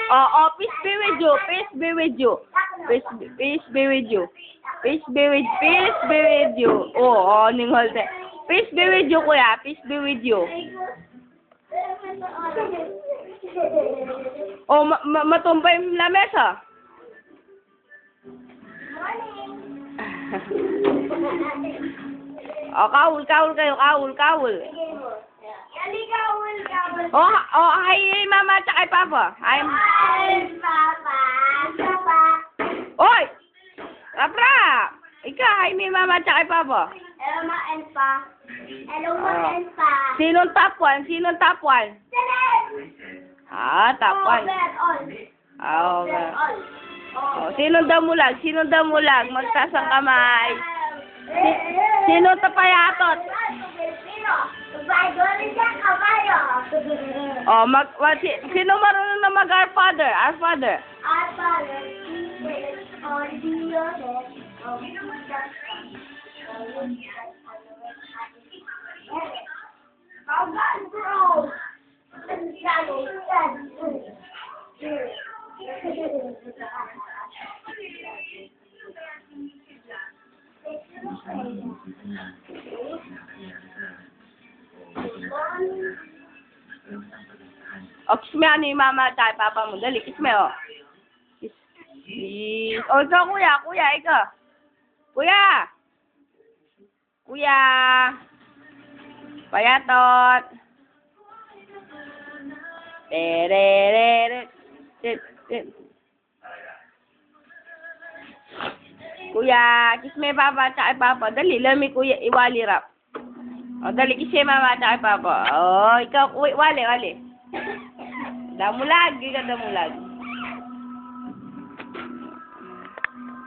Oh, peace be with you. Peace be with you. Peace be with you. Peace be with you. Oh, ningol te. Peace be with you, kuya. Peace be with you. Oh, matumba yung lamesa. Oh, kawul kayo, kawul. Oh, hi, mama, tsaka kay papa. Hi, Papa. Oy! Kapra! Ikaw, hi, mama, tsaka kay papa. Hello, Ma and Pa. Hello, Ma and Pa. Sinong top 1? Sinong top 1? Ah, top 1. Ah, okay. Oh, sinong damulag? Magtasang kamay. Sino tapayatot? Oh, sino marunong na mag-Our Father? Our Father. Our Father, on Dios, O, kiss me ano yung mama at papa mo. Dali, kiss me, oh. Kiss. O, ikaw, kuya, ikaw. Kuya. Payatot. Kuya, kiss me papa at papa. Dali, lami kuya, iwali rap. O, dali, kiss me mama at papa. O, ikaw, wali. Damulag, ikaw damulag.